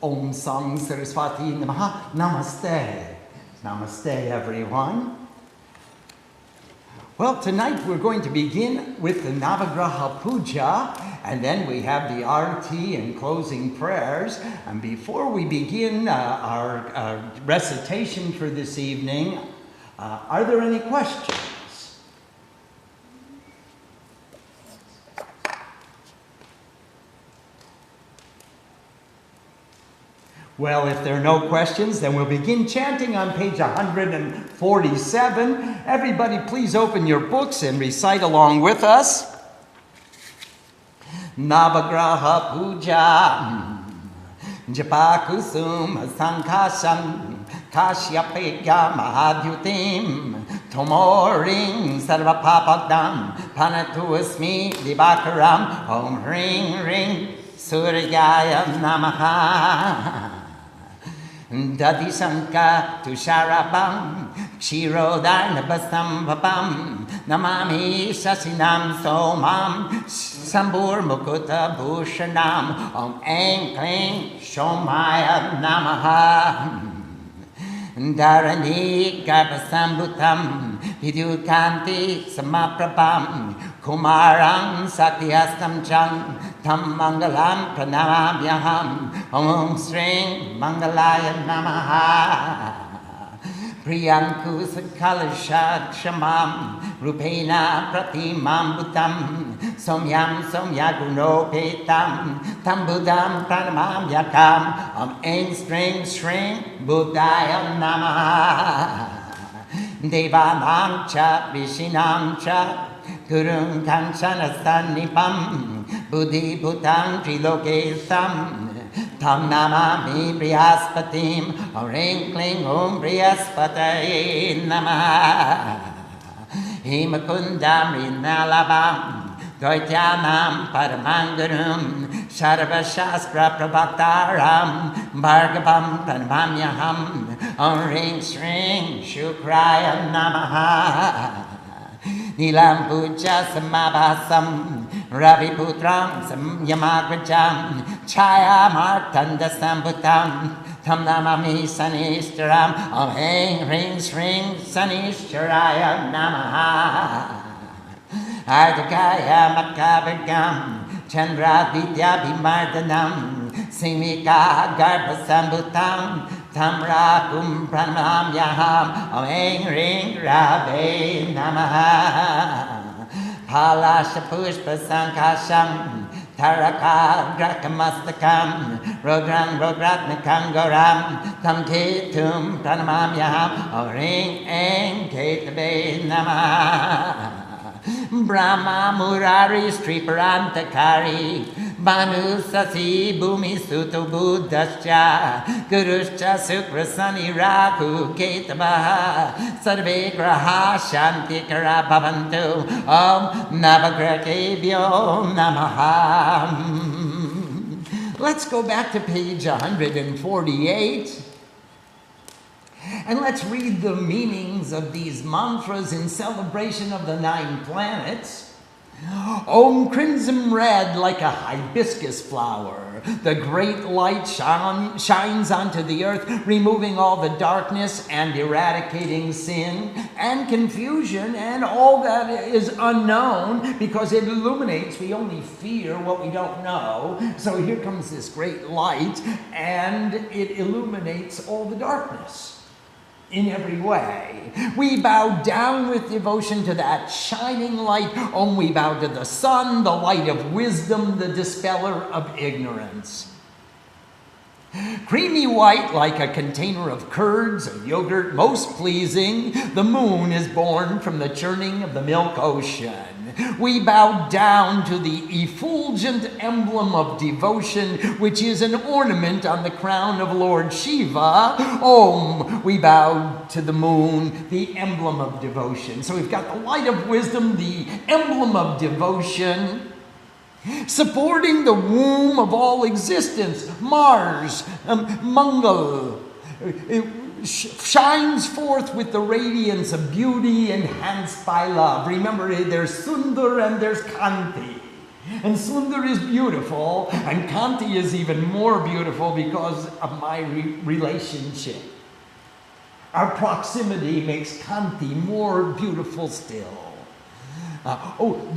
Om Sang Saraswati Namaha. Namaste. Namaste, everyone. Well, tonight we're going to begin with the Nava Graha Puja, and then we have the Arati and closing prayers. And before we begin our recitation for this evening, are there any questions? Well, if there are no questions, then we'll begin chanting on page 147. Everybody, please open your books and recite along with us. Nava Graha Puja, Japa Kusum Sankasham, Kashyapegya Mahadyutim, Tomoring Sarvapapagdam, Panatuasmi Dibakaram, Om Ring Ring Suryaya Namaha. Dadisanka Tusharabam Kshirodarnabasam Vapam Namami Sasinam Somam Sambur Mukuta Bhushanam Om Aim Kling Shomaya Namaha Dharani Garbhasambutam Vidyukanti Samaprabham Kumarang Satyastam Chang Tam Mangalam Pranamabhyaham Om Sring Mangalaya Namaha Priyanku Sakalashat Shamam Rupena Pratimam Bhutam Somyam Somyagunopetam Tam Buddham Pranamam Yakam Om Aim String String Buddhaya Namaha Devanam Cha Vishinam Cha Gurung Kanchana Sannipam Buddhi Bhutang Trilokesam Tam Namami Priyaspatim Ring Kling Om Priyaspataye Namaha Himakundam Rinalabam Doityanam Paramangarum Sarva Shastra Prabhaktaram Bhargavam Pranamamyaham Om Ring Sring Shukraya Namaha Nilam Puja Samabhasam Raviputram Samyamagrajam Chaya Martanda Sambutam Tam Namami Sanishtaram Om Heng Ring Sring Sanishtaraya Namaha Ardhakaya Makavagam Chandra Vidya Bimardanam Simika Garbhasambutam Tamra Kum Pranam Yaham Om Heng Ring Rave Namaha Palasha Pushpa Sankasham Taraka Drakamastakam Rodrang Rodratnakam Goram Tam Ketum Pranamam Yaham Om Ring Eng Ketabe Namaha Brahma Murari Striparantakari Banu Sasi Bhumi Suto Buddhascha Guruscha Sukrasani Raku Ketabaha Sarve Graha Shanti Kara Bhavantu Om Nava Graha Namaha. Let's go back to page 148. And let's read the meanings of these mantras in celebration of the 9 planets. Om crimson red like a hibiscus flower. The great light shines onto the earth, removing all the darkness and eradicating sin and confusion and all that is unknown, because it illuminates. We only fear what we don't know. So here comes this great light, and it illuminates all the darkness in every way. We bow down with devotion to that shining light. Om, we bow to the sun, the light of wisdom, the dispeller of ignorance. Creamy white like a container of curds or yogurt, most pleasing. The moon is born from the churning of the milk ocean. We bow down to the effulgent emblem of devotion, which is an ornament on the crown of Lord Shiva. Om, we bow to the moon, the emblem of devotion. So we've got the light of wisdom, the emblem of devotion, supporting the womb of all existence. Mars, Mangal, shines forth with the radiance of beauty enhanced by love. Remember, there's Sundar and there's Kanti. And Sundar is beautiful, and Kanti is even more beautiful because of my relationship. Our proximity makes Kanti more beautiful still.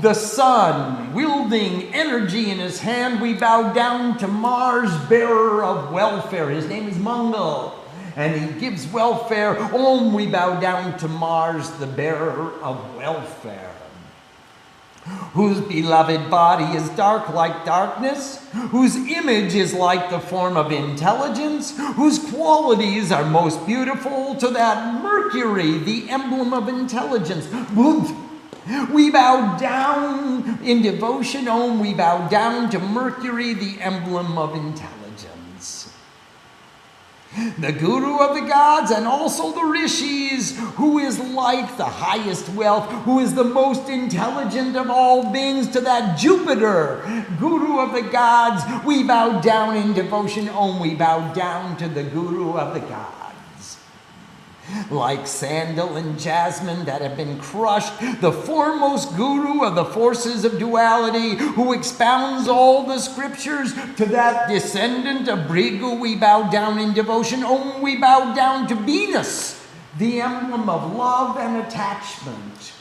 The sun, wielding energy in his hand, we bow down to Mars, bearer of welfare. His name is Mangal, and he gives welfare. Om, we bow down to Mars, the bearer of welfare. Whose beloved body is dark like darkness, whose image is like the form of intelligence, whose qualities are most beautiful, to that Mercury, the emblem of intelligence. We bow down in devotion. Om, we bow down to Mercury, the emblem of intelligence. The Guru of the gods and also the Rishis, who is like the highest wealth, who is the most intelligent of all beings, to that Jupiter, Guru of the gods, we bow down in devotion. Om, we bow down to the Guru of the gods. Like sandal and jasmine that have been crushed, the foremost guru of the forces of duality, who expounds all the scriptures, to that descendant of Brigu we bow down in devotion. Om, we bow down to Venus, the emblem of love and attachment.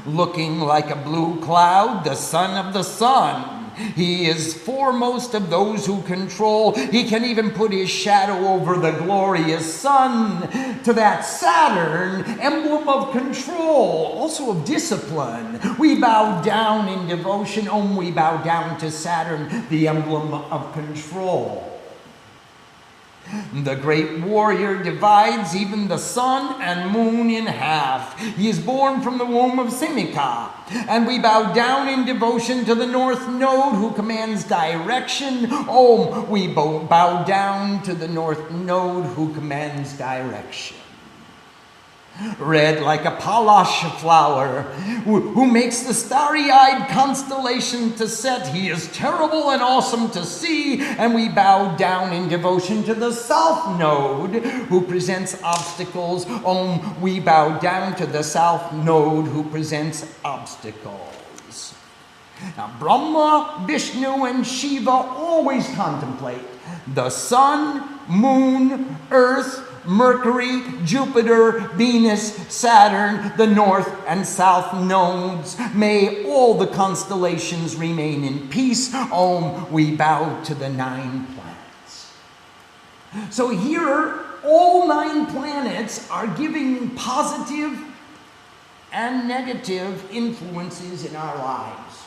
Looking like a blue cloud, the son of the sun. He is foremost of those who control. He can even put his shadow over the glorious sun. To that Saturn, emblem of control, also of discipline, we bow down in devotion. Om, we bow down to Saturn, the emblem of control. The great warrior divides even the sun and moon in half. He is born from the womb of Simika. And we bow down in devotion to the north node, who commands direction. Om, we bow down to the north node, who commands direction. Red like a palash flower, who makes the starry-eyed constellation to set. He is terrible and awesome to see, and we bow down in devotion to the south node, who presents obstacles. Om, we bow down to the south node, who presents obstacles. Now, Brahma, Vishnu, and Shiva always contemplate the sun, moon, earth, Mercury, Jupiter, Venus, Saturn, the north and south nodes. May all the constellations remain in peace. Om, we bow to the 9 planets. So here, all 9 planets are giving positive and negative influences in our lives,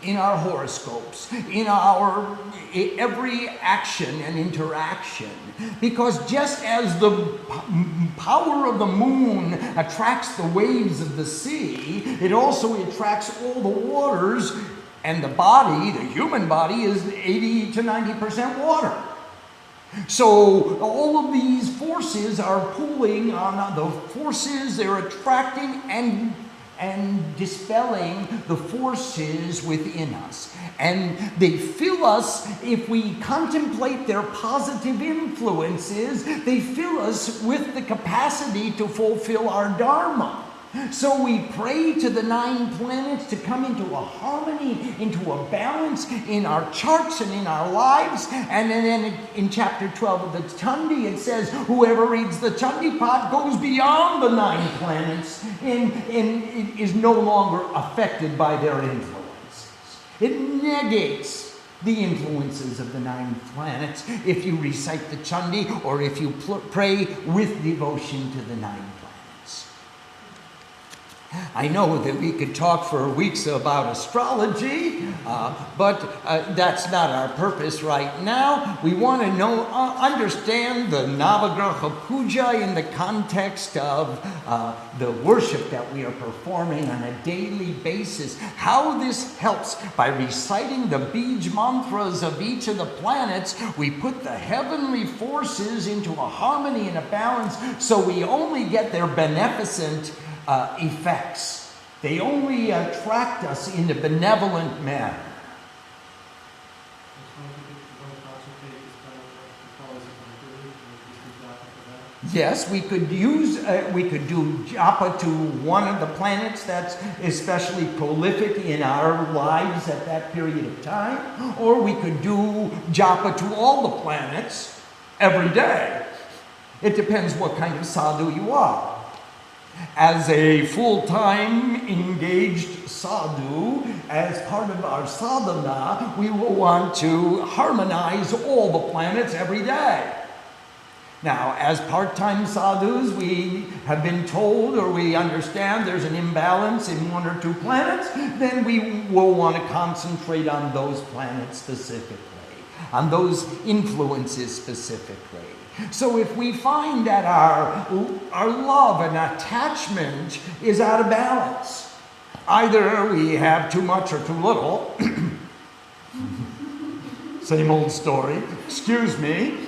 in our horoscopes, in our every action and interaction. Because just as the power of the moon attracts the waves of the sea, it also attracts all the waters, and the body, the human body, is 80 to 90% water. So all of these forces are pulling on the forces, they're attracting and dispelling the forces within us. And they fill us, if we contemplate their positive influences, they fill us with the capacity to fulfill our dharma. So we pray to the 9 planets to come into a harmony, into a balance in our charts and in our lives. And then in chapter 12 of the Chandi, it says, whoever reads the Chandi Pat goes beyond the 9 planets and is no longer affected by their influences. It negates the influences of the 9 planets if you recite the Chandi or if you pray with devotion to the 9 planets. I know that we could talk for weeks about astrology, but that's not our purpose right now. We want to understand the Nava Graha Puja in the context of the worship that we are performing on a daily basis. How this helps by reciting the Bij mantras of each of the planets, we put the heavenly forces into a harmony and a balance, so we only get their beneficent effects. They only attract us in a benevolent manner. Yes, we could do japa to one of the planets that's especially prolific in our lives at that period of time, or we could do japa to all the planets every day. It depends what kind of sadhu you are. As a full-time engaged sadhu, as part of our sadhana, we will want to harmonize all the planets every day. Now, as part-time sadhus, we have been told or we understand there's an imbalance in one or two planets, then we will want to concentrate on those planets specifically, on those influences specifically. So if we find that our love and attachment is out of balance, either we have too much or too little, same old story, excuse me.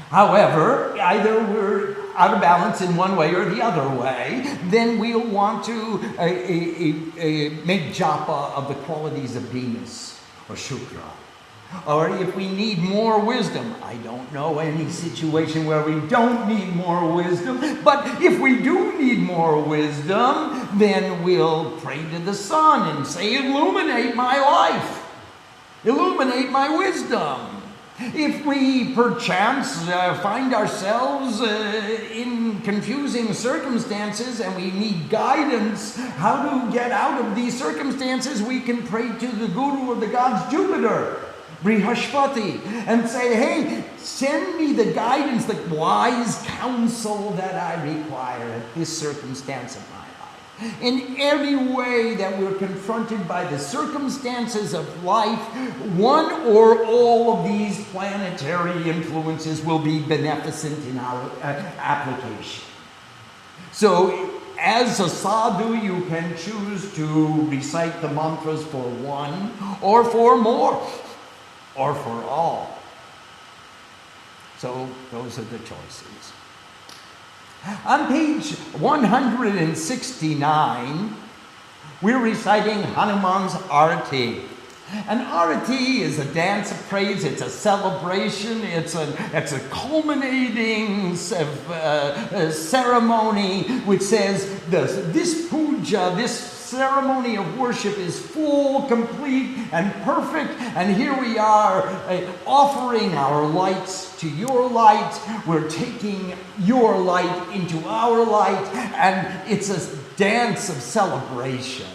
However, either we're out of balance in one way or the other way, then we'll want to make japa of the qualities of Venus or Shukra. Or if we need more wisdom, I don't know any situation where we don't need more wisdom, but if we do need more wisdom, then we'll pray to the sun and say, illuminate my life, illuminate my wisdom. If we perchance find ourselves in confusing circumstances and we need guidance how to get out of these circumstances, we can pray to the guru of the gods, Jupiter, Brihaspati, and say, hey, send me the guidance, the wise counsel that I require at this circumstance of my life. In every way that we're confronted by the circumstances of life, one or all of these planetary influences will be beneficent in our application. So, as a sadhu, you can choose to recite the mantras for one, or for more, or for all. So, those are the choices. On page 169, we're reciting Hanuman's Arati. An Arati is a dance of praise, it's a celebration, it's a culminating ceremony which says this puja, this ceremony of worship is full, complete, and perfect, and here we are offering our lights to your light. We're taking your light into our light, and it's a dance of celebration.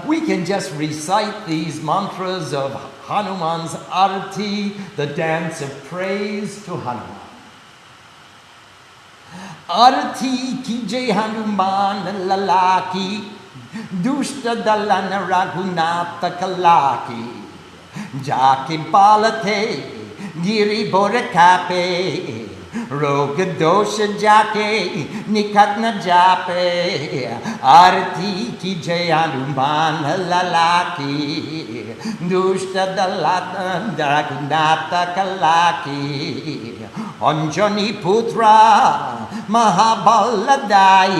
We can just recite these mantras of Hanuman's Arati, the dance of praise to Hanuman. Arati ki jai Hanuman lalaki, dushta dalana raghunatha kalaki, jaki palate giri borakape, roga dosha jake nikat na jape. Arati ki jai Hanuman lalaki, dushta dalana raghunatha kalaki, Anjani putra Mahabaladai,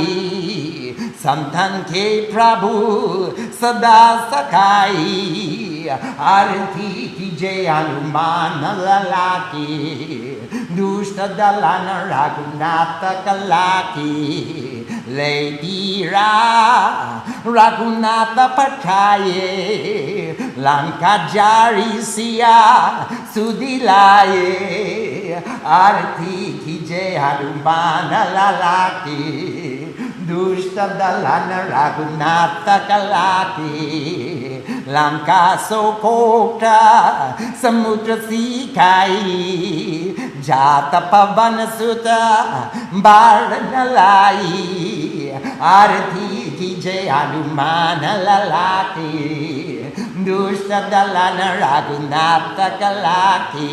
Santan ke Prabhu Sada Sakai. Arati ki jai Hanuman lalaki, dushta dalana raghunatha kalaki, Ledira Raghunatha patkaye, Lanka jari siya sudilaye. Arati ki jai Hanuman lalaki, dushta dalana raghunatha kalaki, Lanka sokota samudra sikai, jata pavana sutta baranalai. Arati ki jai Hanuman lalaki, dushta dalana raghunatha kalaki,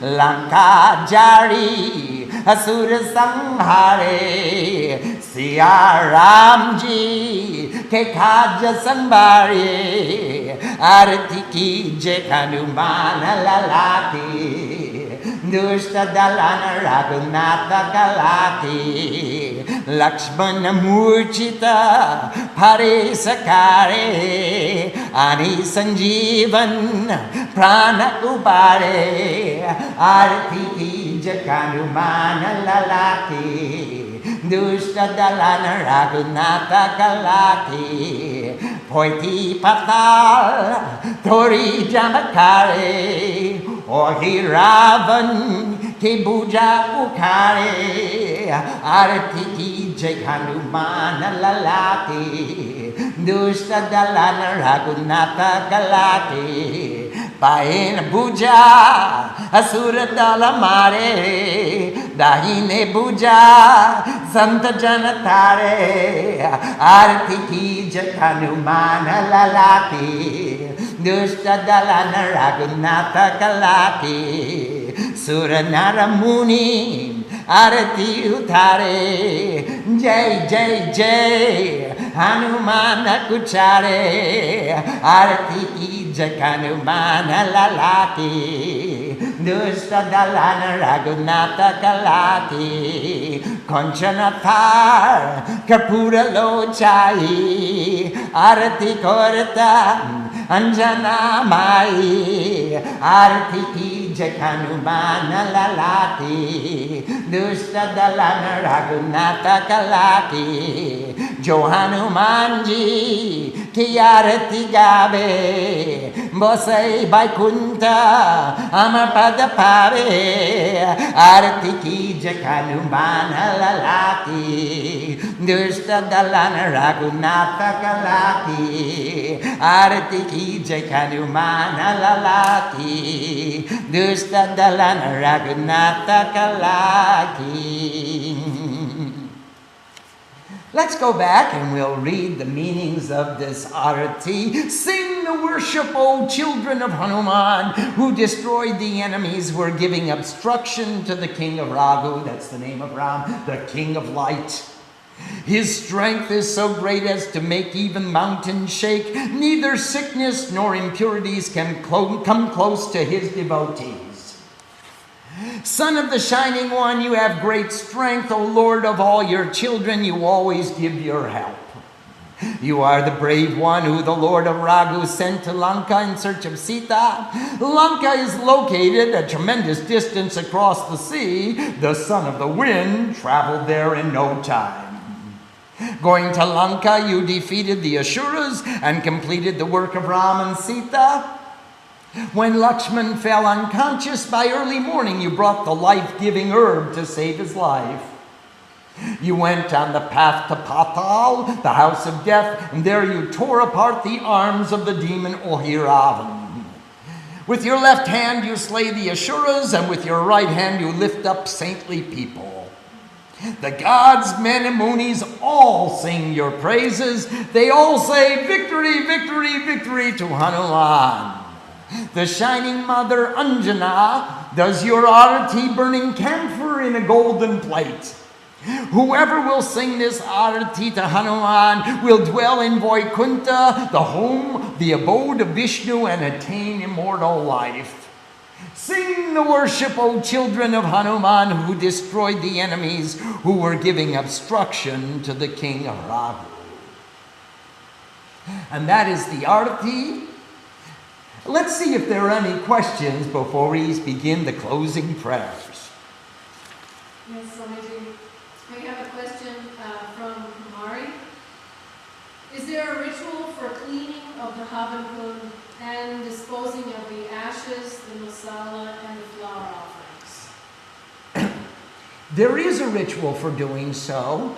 Lanka jari asura sanghare, Siya Ramji ke kaja sanbare. Arati ki jai Hanuman lalaki, dushta dalana raghunatha kalaki, Lakshmana Murchita Pare Sakare Ani Sanjeevan Prana Upare Arati ki Hanuman Lalaki Dushta Dalana Raghunatha Kalaki Poiti Patal Tori Jamakare Ohi Ravan Ke Buja Ukare Arati ki Jai Hanuman Lalaki Dushta Dalana Raghunatha Kalaki Paena Puja Asura Dala Mare Dahine Puja Santa Janatare Arati ki Jai Hanuman Lalaki Dushta Dalana Raghunatha Kalaki Suranara Muni Arati Utare Jai Jai Jai Hanuman Kuchare Arati ki Jai Hanuman Lalaki Dushta Dalana Raghunatha Kalaki Konchanathar Kapura Lochai Arati Korta Anjana Mai Arati ki Jai Hanuman Lalaki Dushta Dalana Raghunatha Kalaki Jo Hanumanji ki Arati Gabe Bosai Vaikunta Amapada Pave Arati ki Jai Hanuman Lalaki Dushta Dalana Raghunatha Kalaki Arati ki Jai Hanuman Lalaki Dushta Dalana Raghunatha Kalaki. Let's go back and we'll read the meanings of this arati. Sing the worship, O children of Hanuman, who destroyed the enemies, who are giving obstruction to the king of Raghu, that's the name of Ram, the king of light. His strength is so great as to make even mountains shake. Neither sickness nor impurities can come close to his devotees. Son of the Shining One, you have great strength. O Lord of all your children, you always give your help. You are the brave one who the Lord of Raghu sent to Lanka in search of Sita. Lanka is located a tremendous distance across the sea. The son of the wind traveled there in no time. Going to Lanka, you defeated the Asuras and completed the work of Ram and Sita. When Lakshman fell unconscious by early morning, you brought the life-giving herb to save his life. You went on the path to Patal, the house of death, and there you tore apart the arms of the demon Ohiravan. With your left hand you slay the Asuras, and with your right hand you lift up saintly people. The gods, men, and munis all sing your praises. They all say, victory, victory, victory to Hanuman. The shining mother Anjana does your arati burning camphor in a golden plate. Whoever will sing this arati to Hanuman will dwell in Vaikuntha, the home, the abode of Vishnu, and attain immortal life. Sing the worship, O children of Hanuman, who destroyed the enemies who were giving obstruction to the king of Raghu. And that is the arati. Let's see if there are any questions before we begin the closing prayers. Yes, Swamiji. We have a question from Mari. Is there a ritual for cleaning of the Havan Kund and disposing of the ashes, the masala, and the flower offerings? There is a ritual for doing so.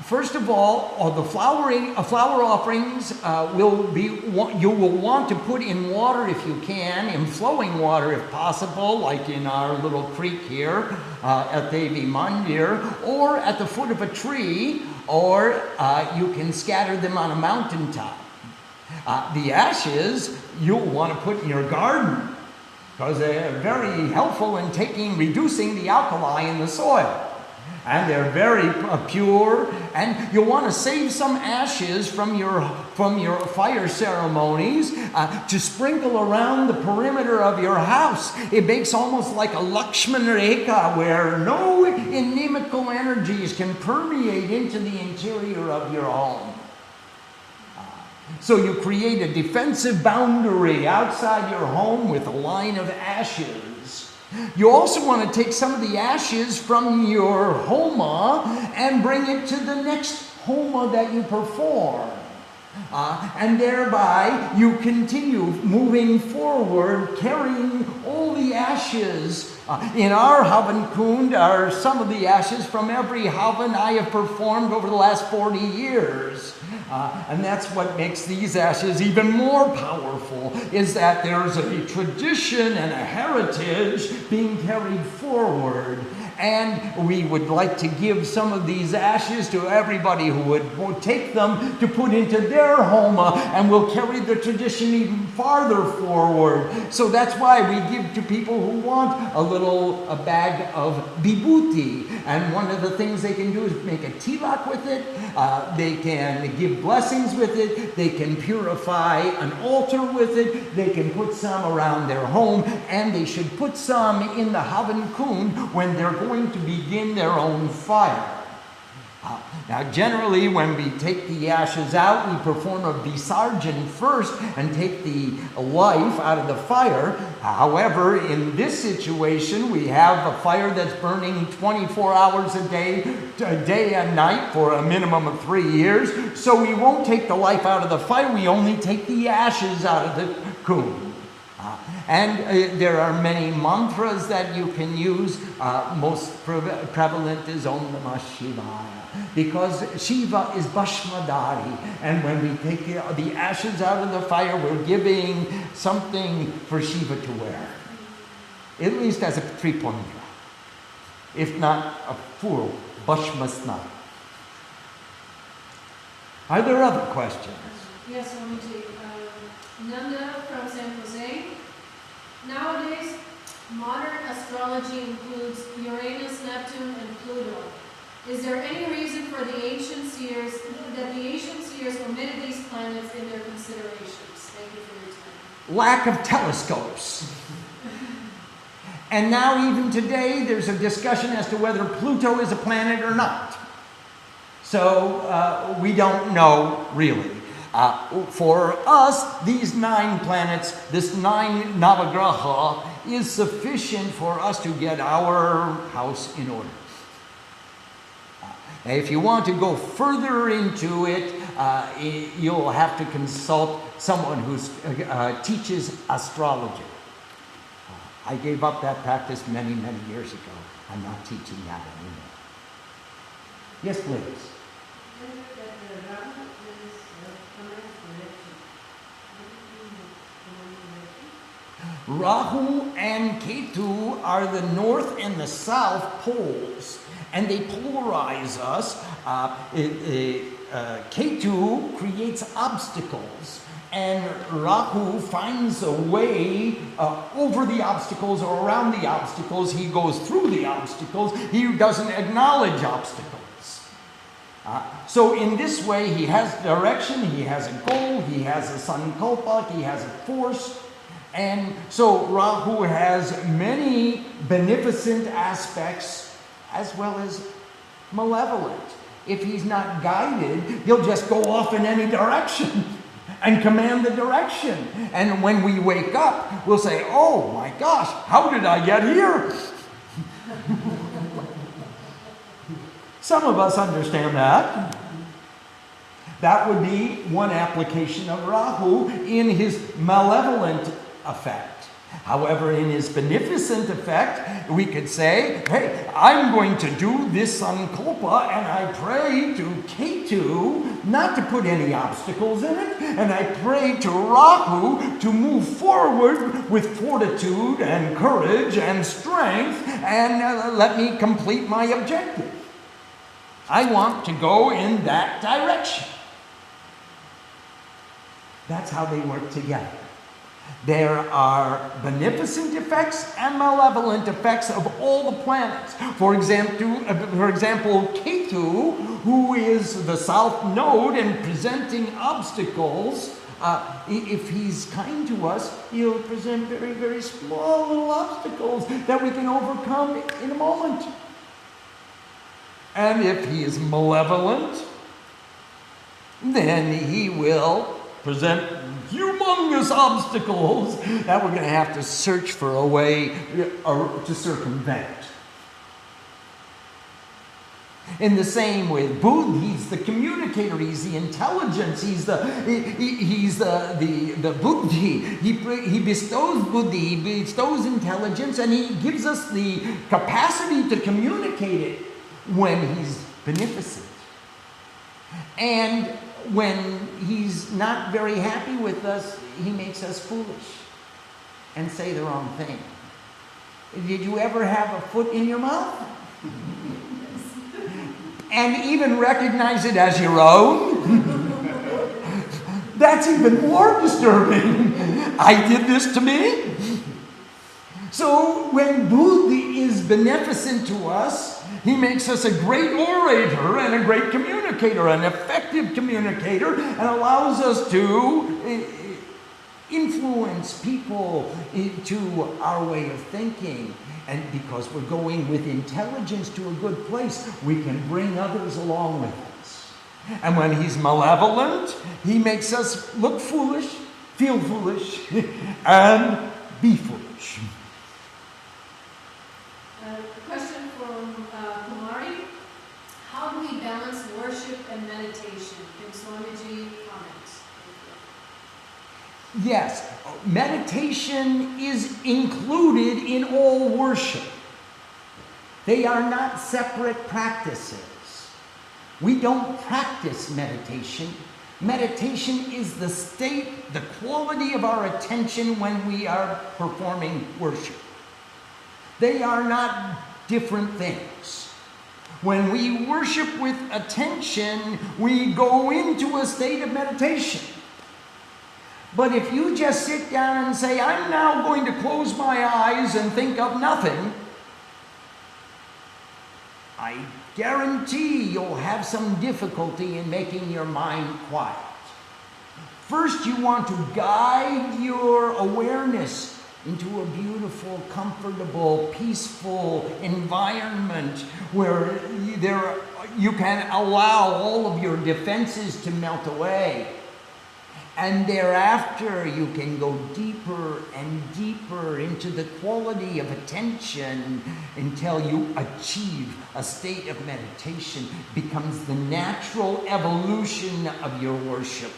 First of all, the flower offerings you will want to put in water if you can, in flowing water if possible, like in our little creek here at Devi Mandir, or at the foot of a tree, or you can scatter them on a mountaintop. The ashes you'll want to put in your garden because they're very helpful in reducing the alkali in the soil. And they're very pure, and you'll want to save some ashes from your fire ceremonies to sprinkle around the perimeter of your house. It makes almost like a Lakshman Rekha, where no inimical energies can permeate into the interior of your home. So you create a defensive boundary outside your home with a line of ashes. You also want to take some of the ashes from your Homa and bring it to the next Homa that you perform. And thereby you continue moving forward, carrying all the ashes. In our Havan Kund are some of the ashes from every Havan I have performed over the last 40 years. And that's what makes these ashes even more powerful, is that there's a tradition and a heritage being carried forward. And we would like to give some of these ashes to everybody who would take them to put into their Homa, and we'll carry the tradition even farther forward. So that's why we give to people who want a bag of vibhuti. And one of the things they can do is make a tilak with it. They can give blessings with it. They can purify an altar with it. They can put some around their home. And they should put some in the Havan Kund when they're going to begin their own fire. Now, generally, when we take the ashes out, we perform a visarjan first and take the life out of the fire. However, in this situation, we have a fire that's burning 24 hours a day and night for a minimum of 3 years. So we won't take the life out of the fire. We only take the ashes out of the kund. And there are many mantras that you can use. Most prevalent is Om Namah Shivaya, because Shiva is Bhashmadari. And when we take the ashes out of the fire, we're giving something for Shiva to wear, at least as a tripundra, if not a full Bhashmasna. Are there other questions? Yes, Swamiji. Nanda from San Jose. Nowadays, modern astrology includes Uranus, Neptune, and Pluto. Is there any reason for the ancient seers omitted these planets in their considerations? Thank you for your time. Lack of telescopes. And now even today, there's a discussion as to whether Pluto is a planet or not. So we don't know really. For us, these 9 planets, this 9 Nava Graha, is sufficient for us to get our house in order. If you want to go further into it, you'll have to consult someone who teaches astrology. I gave up that practice many, many years ago. I'm not teaching that anymore. Yes, please. Rahu and Ketu are the north and the south poles, and they polarize us. Ketu creates obstacles, and Rahu finds a way over the obstacles or around the obstacles. He goes through the obstacles. He doesn't acknowledge obstacles. So in this way, he has direction, he has a goal, he has a sankalpa, he has a force. And so Rahu has many beneficent aspects as well as malevolent. If he's not guided, he'll just go off in any direction and command the direction. And when we wake up, we'll say, oh my gosh, how did I get here? Some of us understand that. That would be one application of Rahu in his malevolent effect. However, in his beneficent effect, we could say, hey, I'm going to do this sankalpa, and I pray to Ketu not to put any obstacles in it, and I pray to Rahu to move forward with fortitude and courage and strength, and let me complete my objective. I want to go in that direction. That's how they work together. There are beneficent effects and malevolent effects of all the planets. For example, Ketu, who is the south node and presenting obstacles, if he's kind to us, he'll present very, very small little obstacles that we can overcome in a moment. And if he is malevolent, then he will present humongous obstacles that we're going to have to search for a way to circumvent. In the same way, Buddha, he's the communicator, he's the intelligence, he's the buddhi. He bestows buddhi, he bestows intelligence, and he gives us the capacity to communicate it when he's beneficent. And when he's not very happy with us, he makes us foolish and say the wrong thing. Did you ever have a foot in your mouth? And even recognize it as your own? That's even more disturbing. I did this to me. So when Buddha is beneficent to us, he makes us a great orator and a great communicator, an effective communicator, and allows us to influence people to our way of thinking. And because we're going with intelligence to a good place, we can bring others along with us. And when he's malevolent, he makes us look foolish, feel foolish, and be foolish. Question from Kumari. How do we balance worship and meditation? Can Swamiji comment? Yes, meditation is included in all worship. They are not separate practices. We don't practice meditation. Meditation is the state, the quality of our attention when we are performing worship. They are not different things. When we worship with attention, we go into a state of meditation. But if you just sit down and say, I'm now going to close my eyes and think of nothing, I guarantee you'll have some difficulty in making your mind quiet. First, you want to guide your awareness into a beautiful, comfortable, peaceful environment where you can allow all of your defenses to melt away. And thereafter, you can go deeper and deeper into the quality of attention until you achieve a state of meditation. It becomes the natural evolution of your worship.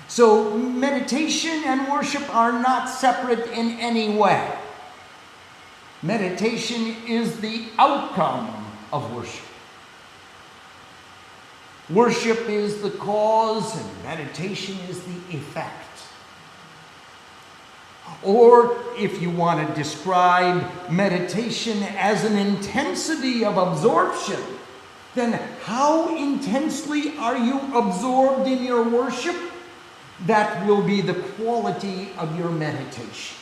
So meditation and worship are not separate in any way. Meditation is the outcome of worship. Worship is the cause and meditation is the effect. Or if you want to describe meditation as an intensity of absorption, then how intensely are you absorbed in your worship? That will be the quality of your meditation.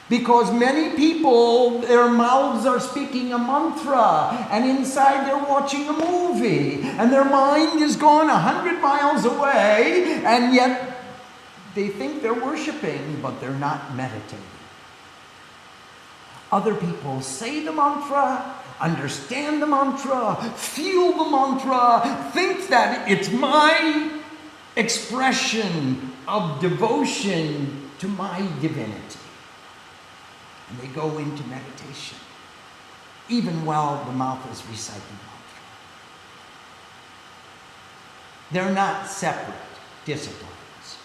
Because many people, their mouths are speaking a mantra, and inside they're watching a movie, and their mind is gone 100 miles away, and yet they think they're worshiping, but they're not meditating. Other people say the mantra, understand the mantra, feel the mantra, think that it's my expression of devotion to my divinity. And they go into meditation, even while the mouth is reciting mantra. They're not separate disciplines.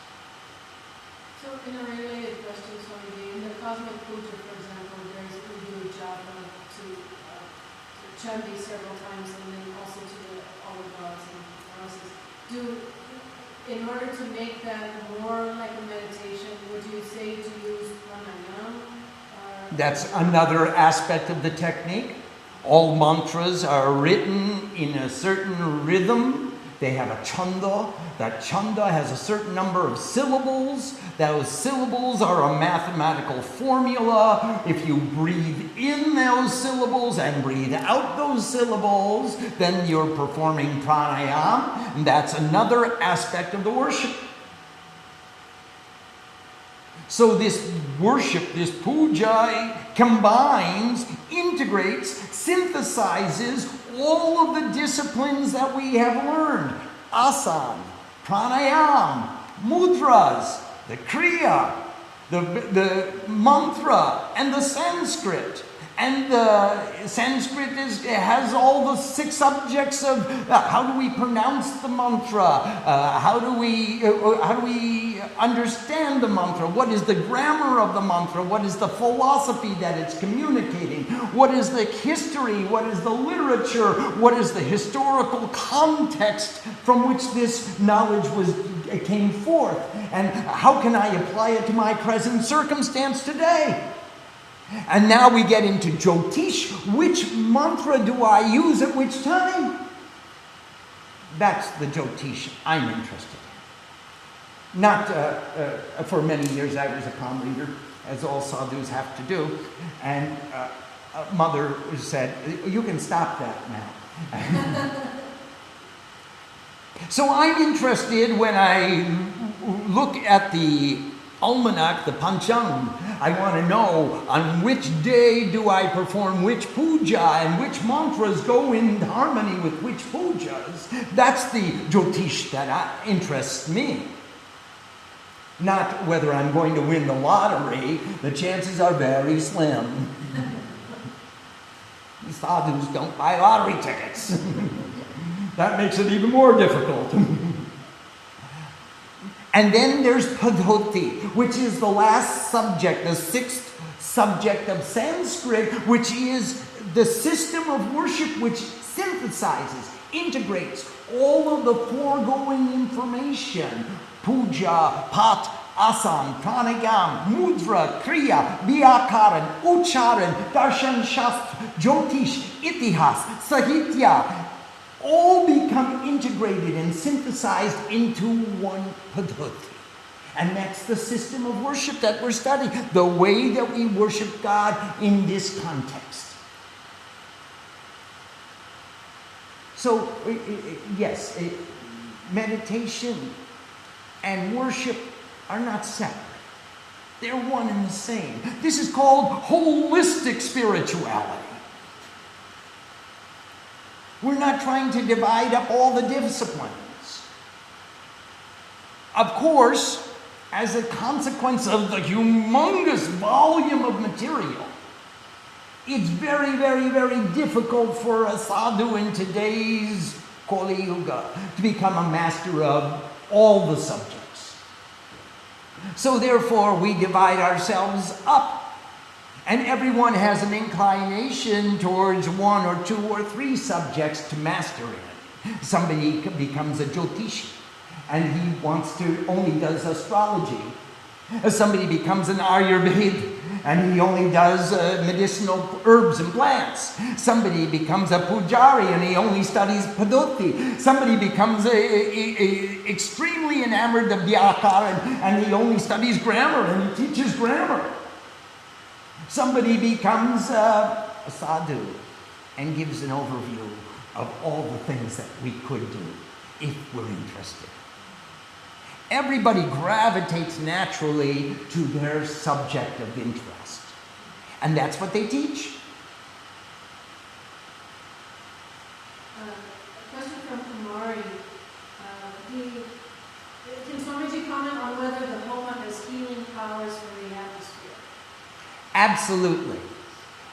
So, in a related question, Swamiji, in the Cosmic Puja, for example, we do a job to chant these several times, and then also to all the gods and houses. In order to make that more like a meditation, would you say to use pranayama? That's another aspect of the technique. All mantras are written in a certain rhythm. They have a chanda. That chanda has a certain number of syllables. Those syllables are a mathematical formula. If you breathe in those syllables and breathe out those syllables, then you're performing pranayama. And that's another aspect of the worship. So this worship, this puja, combines, integrates, synthesizes all of the disciplines that we have learned. Asana, pranayama, mudras, the kriya, the mantra, and the Sanskrit. And the Sanskrit has all the 6 subjects of how do we pronounce the mantra, how do we understand the mantra, what is the grammar of the mantra, what is the philosophy that it's communicating, what is the history, what is the literature, what is the historical context from which this knowledge came forth, and how can I apply it to my present circumstance today? And now we get into Jyotish. Which mantra do I use at which time? That's the Jyotish I'm interested in. Not for many years I was a palm reader, as all sadhus have to do. And mother said, you can stop that now. So I'm interested when I look at the almanac, the panchang. I want to know on which day do I perform which puja and which mantras go in harmony with which pujas. That's the Jyotish that interests me. Not whether I'm going to win the lottery. The chances are very slim. The sadhus don't buy lottery tickets. That makes it even more difficult. And then there's Padhoti, which is the last subject, the 6th subject of Sanskrit, which is the system of worship which synthesizes, integrates all of the foregoing information. Puja, pat, asana, pranayama, mudra, kriya, vyakaran, ucharan, darshan shastra, jyotish, itihas, sahitya, all become integrated and synthesized into one padhoti. And that's the system of worship that we're studying, the way that we worship God in this context. So, yes, meditation and worship are not separate. They're one and the same. This is called holistic spirituality. We're not trying to divide up all the disciplines. Of course, as a consequence of the humongous volume of material, it's very, very, very difficult for a sadhu in today's Kali Yuga to become a master of all the subjects. So therefore, we divide ourselves up. And everyone has an inclination towards 1 or 2 or 3 subjects to master it. Somebody becomes a Jyotishi, and he only does astrology. Somebody becomes an Ayurveda, and he only does medicinal herbs and plants. Somebody becomes a Pujari, and he only studies Padhoti. Somebody becomes extremely enamored of Vyakaran, and he only studies grammar, and he teaches grammar. Somebody becomes a sadhu and gives an overview of all the things that we could do if we're interested. Everybody gravitates naturally to their subject of interest. And that's what they teach. A question from Kumari. Can Swamiji comment on whether the Homa has healing powers for the atmosphere? Absolutely.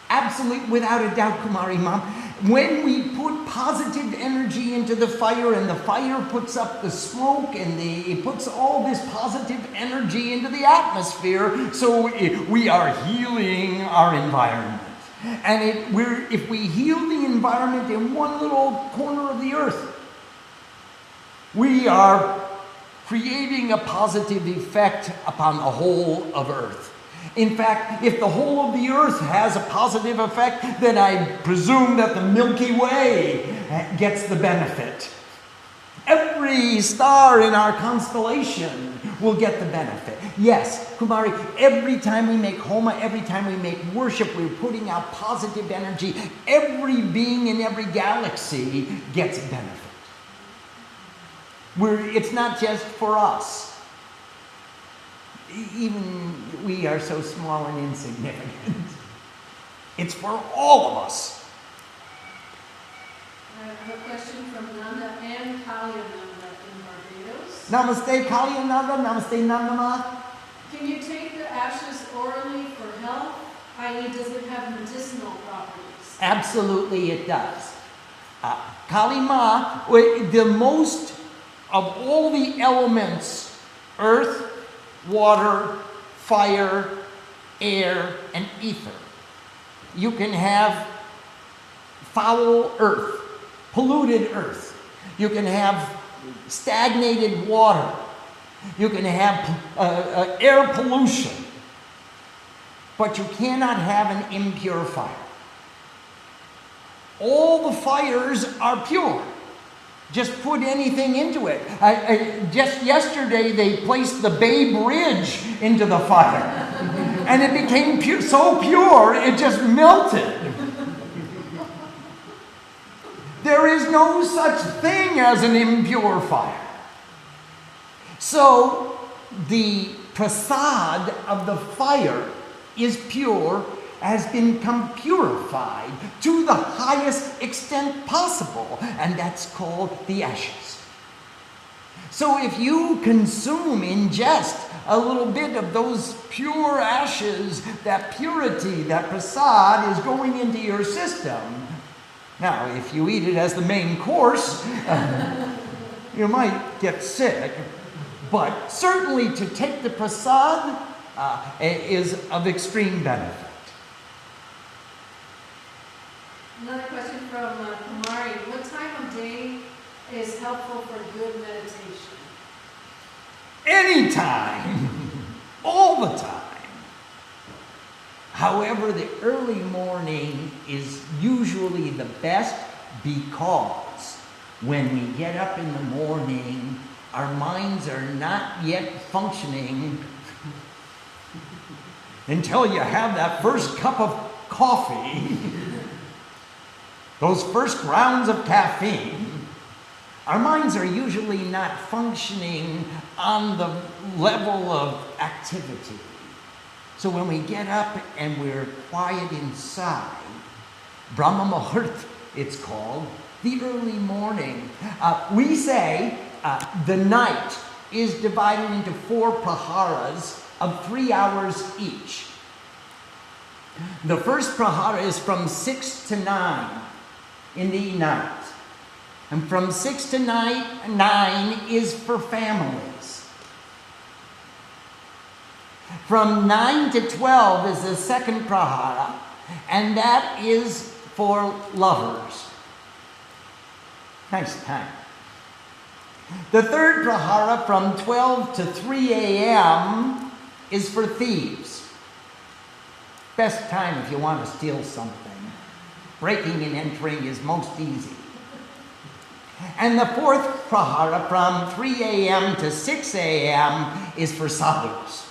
Absolutely, without a doubt, Kumari Mom. When we put positive energy into the fire and the fire puts up the smoke and it puts all this positive energy into the atmosphere, so we are healing our environment. And if we heal the environment in one little corner of the earth, we are creating a positive effect upon the whole of earth. In fact, if the whole of the earth has a positive effect, then I presume that the Milky Way gets the benefit. Every star in our constellation will get the benefit. Yes, Kumari, every time we make Homa, every time we make worship, we're putting out positive energy. Every being in every galaxy gets benefit. It's not just for us. Even we are so small and insignificant. It's for all of us. I have a question from Nanda and Kalyananda in Barbados. Namaste, Kalyananda. Namaste, Nandama. Can you take the ashes orally for health? I.e., does it have medicinal properties? Absolutely it does. Kalima, the most of all the elements, earth, water, fire, air, and ether. You can have foul earth, polluted earth. You can have stagnated water. You can have air pollution. But you cannot have an impure fire. All the fires are pure. Just put anything into it. Just yesterday they placed the Bay Bridge into the fire. And it became so pure, it just melted. There is no such thing as an impure fire. So the prasad of the fire is pure, has become purified to the highest extent possible, and that's called the ashes. So if you ingest a little bit of those pure ashes, that purity, that prasad is going into your system. Now, if you eat it as the main course, you might get sick, but certainly to take the prasad is of extreme benefit. Another question from Kumari. What time of day is helpful for good meditation? Anytime. All the time. However, the early morning is usually the best because when we get up in the morning, our minds are not yet functioning until you have that first cup of coffee. Those first rounds of caffeine, our minds are usually not functioning on the level of activity. So when we get up and we're quiet inside, Brahma Muhurt, it's called, the early morning. We say the night is divided into 4 praharas of 3 hours each. The first prahara is from 6 to 9. In the night. And from 6 to 9 is for families. From 9 to 12 is the second prahara, and that is for lovers. Nice time. The third prahara from 12 to 3 a.m. is for thieves. Best time if you want to steal something. Breaking and entering is most easy. And the fourth prahara from 3 a.m. to 6 a.m. is for sadhus.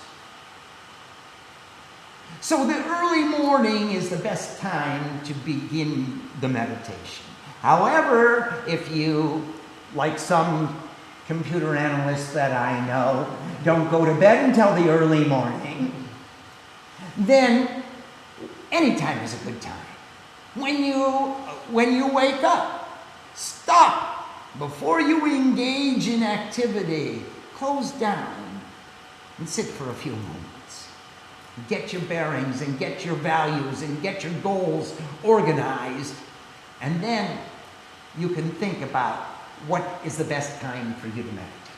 So the early morning is the best time to begin the meditation. However, if you, like some computer analysts that I know, don't go to bed until the early morning, then any time is a good time. When you wake up, stop. Before you engage in activity, close down and sit for a few moments. Get your bearings and get your values and get your goals organized. And then you can think about what is the best time for you to meditate.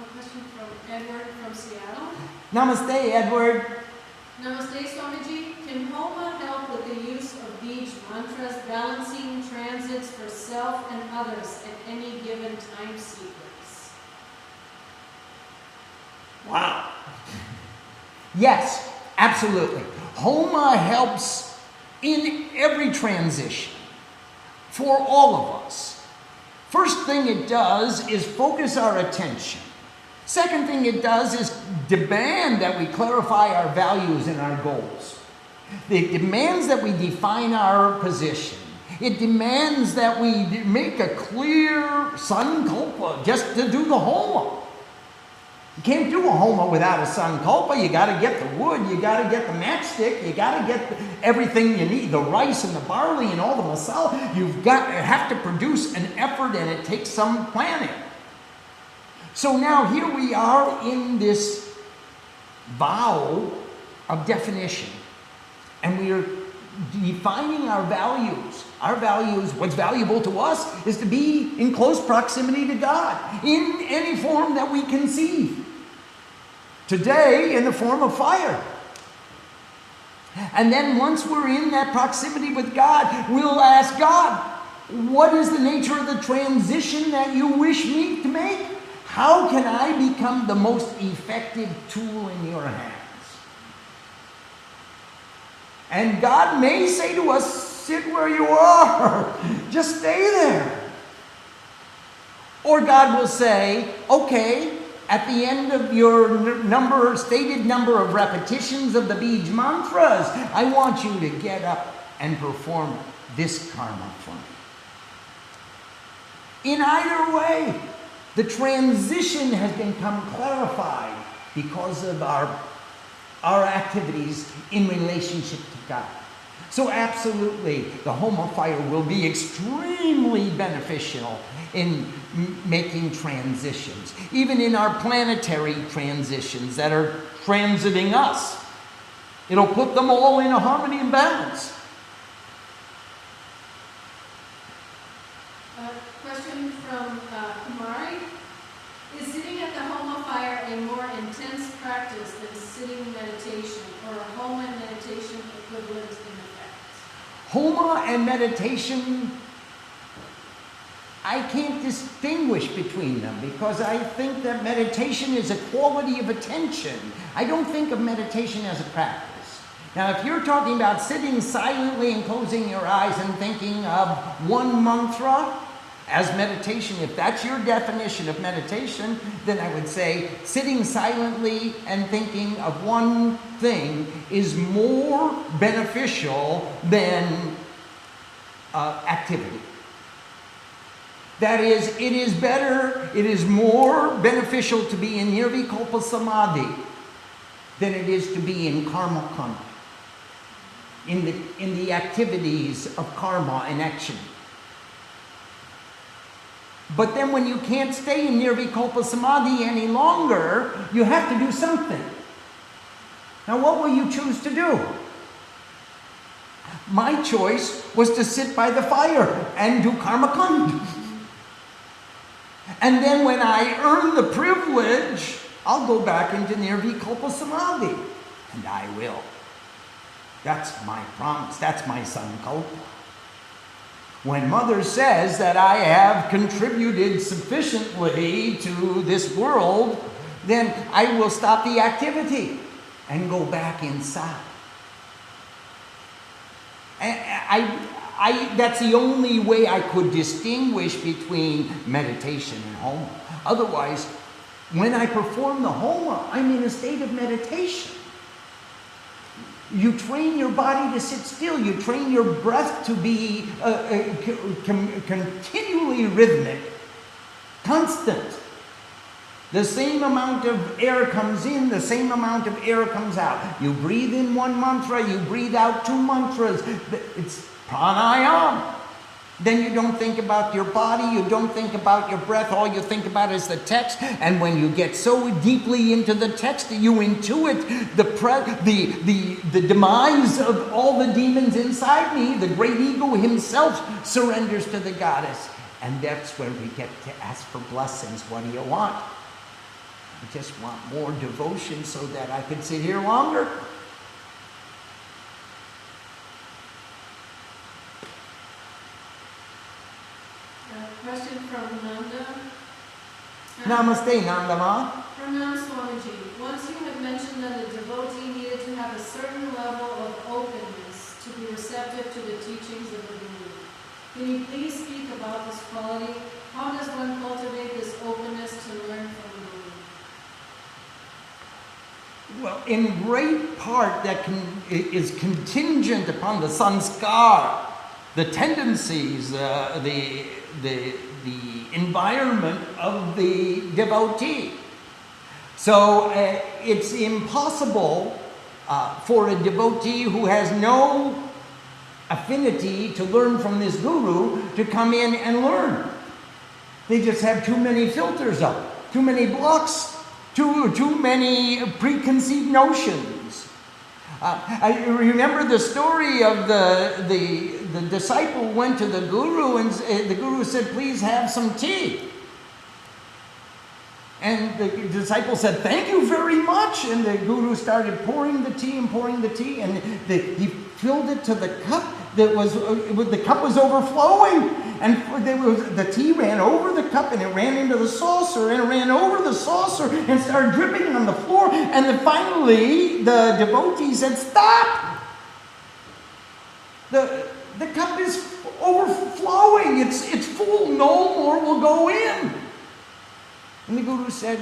A question from Edward from Seattle. Namaste, Edward. Namaste, Swamiji. Can Homa help with the use of these mantras, balancing transits for self and others at any given time sequence? Wow. Yes, absolutely. Homa helps in every transition. for all of us. First thing it does is focus our attention. Second thing it does is demand that we clarify our values and our goals. It demands that we define our position. It demands that we make a clear sankalpa just to do the Homa. You can't do a Homa without a sankalpa. You got to get the wood, you got to get the matchstick, you got to get everything you need, the rice and the barley and all the masala. You have to produce an effort, and it takes some planning. So now here we are in this vow of definition, and we are defining our values. Our values, what's valuable to us, is to be in close proximity to God in any form that we conceive. Today, in the form of fire. And then once we're in that proximity with God, we'll ask God, what is the nature of the transition that you wish me to make? How can I become the most effective tool in your hands? And God may say to us, sit where you are. Just stay there. Or God will say, okay, at the end of your stated number of repetitions of the Bij mantras, I want you to get up and perform this karma for me. In either way, the transition has become clarified because of our activities in relationship to God. So absolutely, the Homa fire will be extremely beneficial in making transitions, even in our planetary transitions that are transiting us. It'll put them all in a harmony and balance. Question from Kumari. Is sitting at the Homa fire a more intense practice than sitting meditation, or a Homa and meditation equivalent in effect? Homa and meditation, I can't distinguish between them because I think that meditation is a quality of attention. I don't think of meditation as a practice. Now, if you're talking about sitting silently and closing your eyes and thinking of one mantra as meditation, if that's your definition of meditation, then I would say sitting silently and thinking of one thing is more beneficial than activity. That is, it is more beneficial to be in nirvikalpa samadhi than it is to be in karma kanda, in the activities of karma and action. But then when you can't stay in nirvikalpa samadhi any longer, you have to do something. Now what will you choose to do? My choice was to sit by the fire and do karma kanda. And then when I earn the privilege, I'll go back into nirvikalpa samadhi. And I will. That's my promise. That's my sankalpa. When Mother says that I have contributed sufficiently to this world, then I will stop the activity and go back inside. That's the only way I could distinguish between meditation and Homa. Otherwise, when I perform the Homa, I'm in a state of meditation. You train your body to sit still. You train your breath to be continually rhythmic, constant. The same amount of air comes in, the same amount of air comes out. You breathe in one mantra, you breathe out two mantras. It's pranayama. Then you don't think about your body, you don't think about your breath, all you think about is the text. And when you get so deeply into the text, you intuit the demise of all the demons inside me. The great ego himself surrenders to the goddess. And that's where we get to ask for blessings. What do you want? I just want more devotion so that I can sit here longer. Question from Nanda. Namaste, Nandama. Pranam Swamiji. Once you had mentioned that a devotee needed to have a certain level of openness to be receptive to the teachings of the Guru. Can you please speak about this quality? How does one cultivate this openness to learn from the Guru? Well, in great part, is contingent upon the sanskar, the tendencies, the environment of the devotee. So it's impossible for a devotee who has no affinity to learn from this guru to come in and learn. They just have too many filters up, too many blocks, too many preconceived notions. I remember the story of the disciple went to the guru and the guru said, "Please have some tea." And the disciple said, "Thank you very much." And the guru started pouring the tea, and he filled it to the cup. The cup was overflowing, and the tea ran over the cup, and it ran into the saucer, and it ran over the saucer, and started dripping on the floor. And then finally, the devotee said, "Stop! The cup is overflowing. It's full. No more will go in." And the guru said,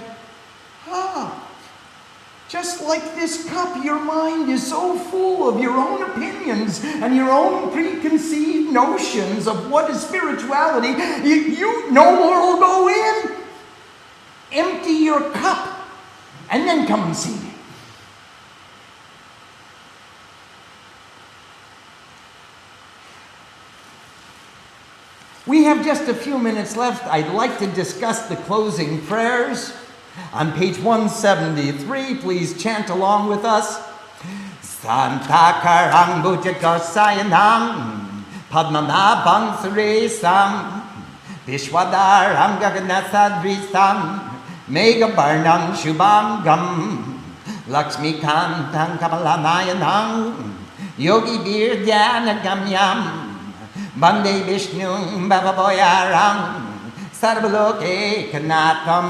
just like this cup, your mind is so full of your own opinions and your own preconceived notions of what is spirituality, you no more will go in. Empty your cup and then come and see me. We have just a few minutes left. I'd like to discuss the closing prayers. On page 173, please chant along with us. Santakarang Bhujagosayanam Padmanabhang Suresam Vishwadaram Gaganasadrisam Megabarnam Shubham Gam Lakshmikantam Kamalanayanam Yogi Virdhyana Gamyam Bande Vishnu Bhavaboyaram Sarvaloke Kanatam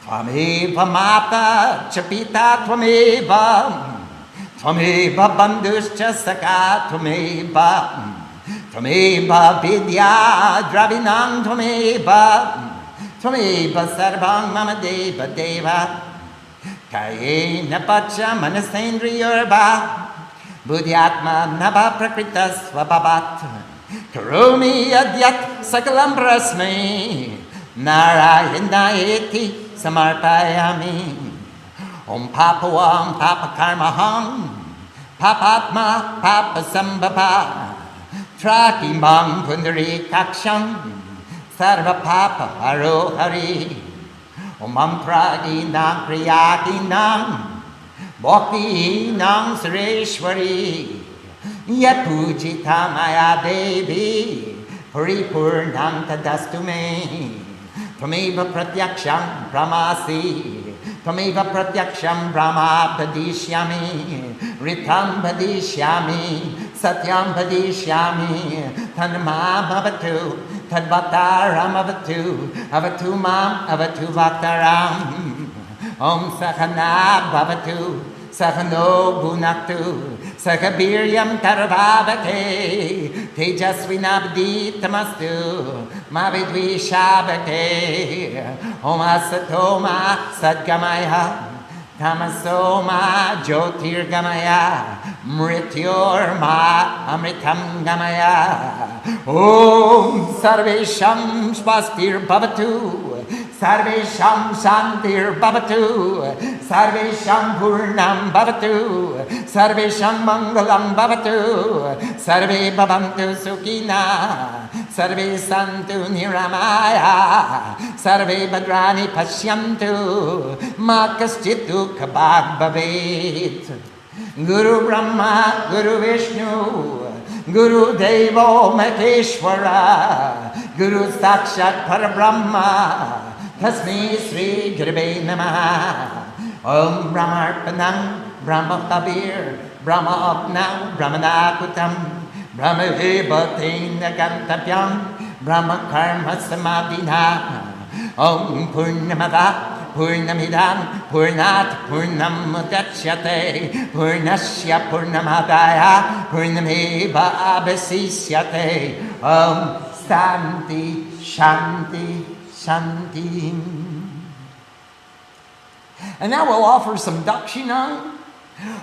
Tvameva Mata Chapita Tvameva Bandhuscha Saka Tvameva Vidya Dravinam Tvameva Sarvang Mama Deva Deva Kayena Pacha Manasendriyorva Buddhyatma Nava Prakrita Swabhavat Karumi Adyat Sakalam Prasmi Narayanaeti Samarpayami Om Papawam Papakarmaham Papatma Papasambhava Trakimam Pundari Kaksham Sarva Papa Arohari Om Mantraginam Kriyaginam Bhakti Nam Sureshwari Yapujita Maya Devi Paripurnam Tadastu Me Tvameva Pratyaksham Brahmasi Tvameva Pratyaksham Brahma Padishyami Ritam Padishyami Satyam Padishyami Tanma Bhavatu Tadvataram Avatu Mam Avatu Vaktaram Om Sakhana Bhavatu Sakhano Bhunaktu Sakhabiryam Tarvavate Tejasvinabdi Tamastu Mavidvishabate Om Asatoma Sadgamaya Tamasoma Jyotirgamaya Mrityorma Amritam Gamaya Om Sarvesham Swastir Bhavatu Sarvesham Shantir Bhavatu Sarvesham Purnam Bhavatu Sarvesham Mangalam Bhavatu Sarve Bhavantu Sukhina Sarve Santu Niramaya Sarve Bhadrani Pashyantu Ma Kaschit Dukha Bhag Bhavet Guru Brahma Guru Vishnu Guru Devo Maheshwara Guru Sakshat Parabrahma Tasmi Sri Gurave Namaha Om Brahmarpanam Brahma Kabir Brahma Apnam Brahmanakutam Brahma Vibatina Gantapyam Brahma Karma Samadhina Om Purnamada Purnamidam Purnat Purnam Mudachyate Purnasya Purnamadaya Purnameva Abhasisyate Om Shanti Shanti Shanti. And now we'll offer some dakshina.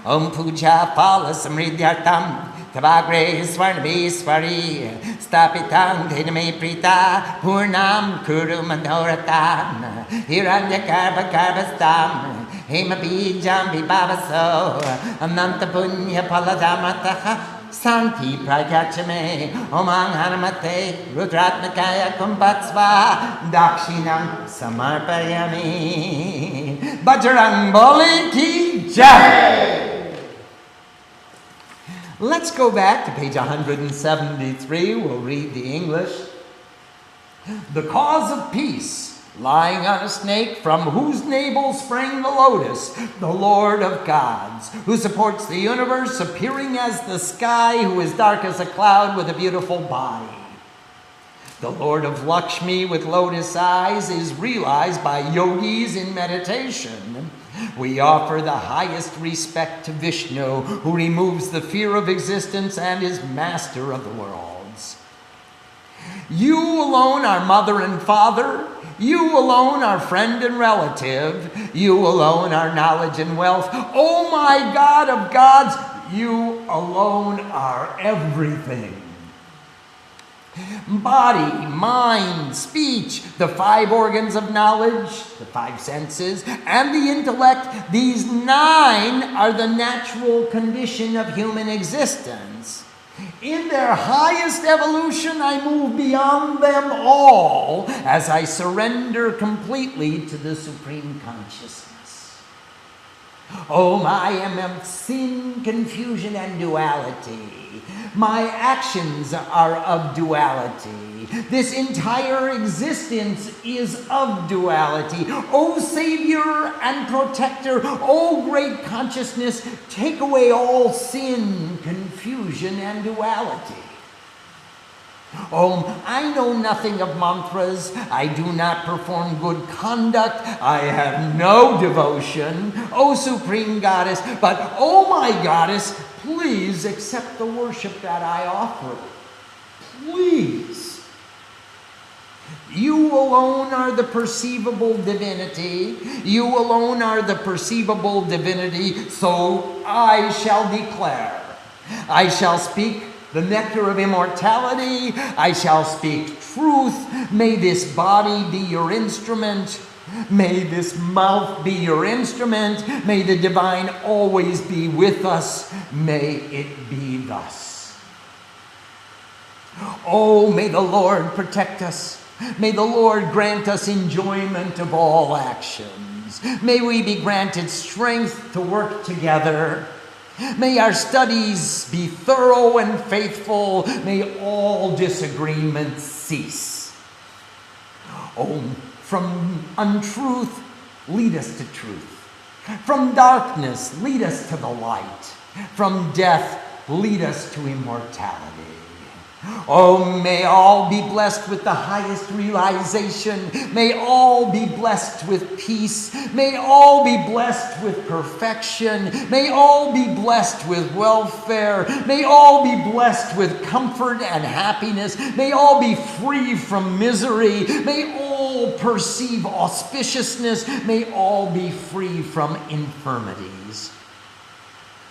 Om Puja Phala Samridyartam Tavagre Swarnabi Swari Stapitang Dhiname Prita Purnam Kuru Manoratam Hiranya Karva Karvastam Hema Bijam Vibhavaso Ananta Punya Paladamataha Santi Prajachame Omang Hanamate Rudratmakaya Kumpatsva Dakshinam Samarpayami. Bajrang Bali Ki Jai. Let's go back to page 173. We'll read the English. The cause of peace, lying on a snake, from whose navel sprang the lotus, the Lord of gods, who supports the universe, appearing as the sky, who is dark as a cloud with a beautiful body. The Lord of Lakshmi with lotus eyes is realized by yogis in meditation. We offer the highest respect to Vishnu, who removes the fear of existence and is master of the worlds. You alone are mother and father. You alone are friend and relative. You alone are knowledge and wealth. Oh my God of gods, you alone are everything. Body, mind, speech, the 5 organs of knowledge, the 5 senses, and the intellect, these 9 are the natural condition of human existence. In their highest evolution, I move beyond them all as I surrender completely to the Supreme Consciousness. Oh, I am of sin, confusion, and duality. My actions are of duality. This entire existence is of duality. O Savior and Protector, O great consciousness, take away all sin, confusion, and duality. I know nothing of mantras. I do not perform good conduct. I have no devotion, O Supreme Goddess. But, oh my Goddess, please accept the worship that I offer. Please. You alone are the perceivable divinity. You alone are the perceivable divinity. So I shall declare. I shall speak the nectar of immortality. I shall speak truth. May this body be your instrument. May this mouth be your instrument. May the divine always be with us. May it be thus. Oh, may the Lord protect us. May the Lord grant us enjoyment of all actions. May we be granted strength to work together. May our studies be thorough and faithful. May all disagreements cease. Oh, from untruth, lead us to truth. From darkness, lead us to the light. From death, lead us to immortality. Oh, may all be blessed with the highest realization. May all be blessed with peace. May all be blessed with perfection. May all be blessed with welfare. May all be blessed with comfort and happiness. May all be free from misery. May all perceive auspiciousness. May all be free from infirmities.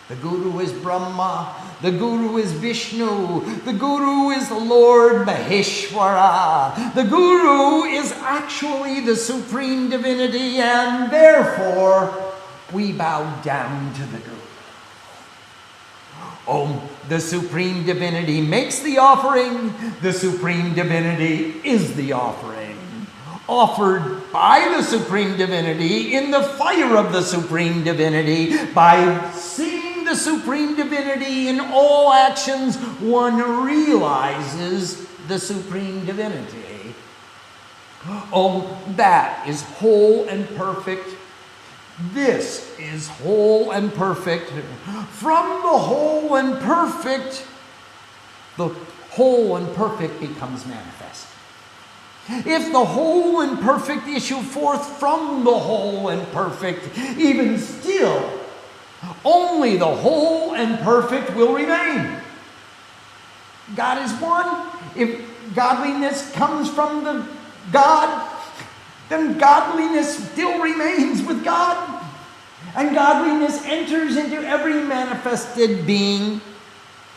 The Guru is Brahma, the Guru is Vishnu, the Guru is the Lord Maheshwara. The Guru is actually the Supreme Divinity, and therefore we bow down to the Guru. Oh, the Supreme Divinity makes the offering, the Supreme Divinity is the offering. Offered by the Supreme Divinity in the fire of the Supreme Divinity, by seeing the Supreme Divinity in all actions, one realizes the Supreme Divinity. Oh, that is whole and perfect. This is whole and perfect. From the whole and perfect, the whole and perfect becomes manifest. If the whole and perfect issue forth from the whole and perfect, even still, only the whole and perfect will remain. God is one. If godliness comes from the God, then godliness still remains with God. And godliness enters into every manifested being.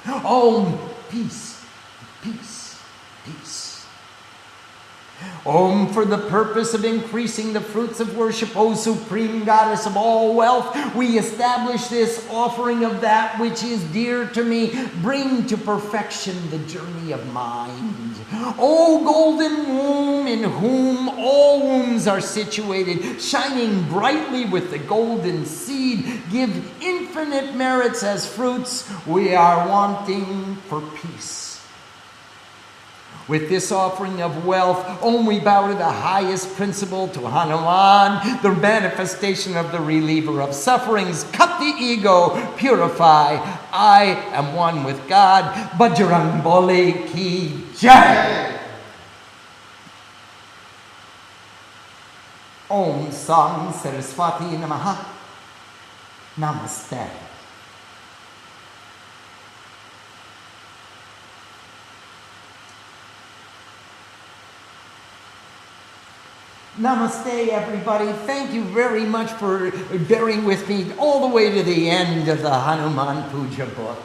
Om, peace, peace, peace. Om, for the purpose of increasing the fruits of worship, O Supreme Goddess of all wealth, we establish this offering of that which is dear to me. Bring to perfection the journey of mind. O golden womb, in whom all wombs are situated, shining brightly with the golden seed, give infinite merits as fruits. We are wanting for peace. With this offering of wealth, we bow to the highest principle, to Hanuman, the manifestation of the reliever of sufferings. Cut the ego, purify. I am one with God. Bajrang Bali ki jai. Om Sam Saraswati Namaha. Namaste. Namaste, everybody. Thank you very much for bearing with me all the way to the end of the Hanuman Puja book.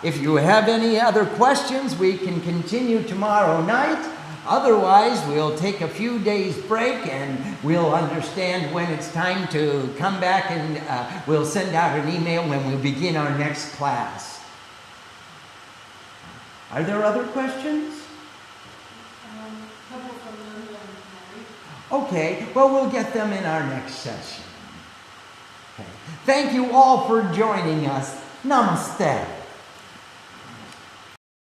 If you have any other questions, we can continue tomorrow night. Otherwise, we'll take a few days break and we'll understand when it's time to come back, and we'll send out an email when we begin our next class. Are there other questions? Okay, well, we'll get them in our next session. Okay. Thank you all for joining us. Namaste.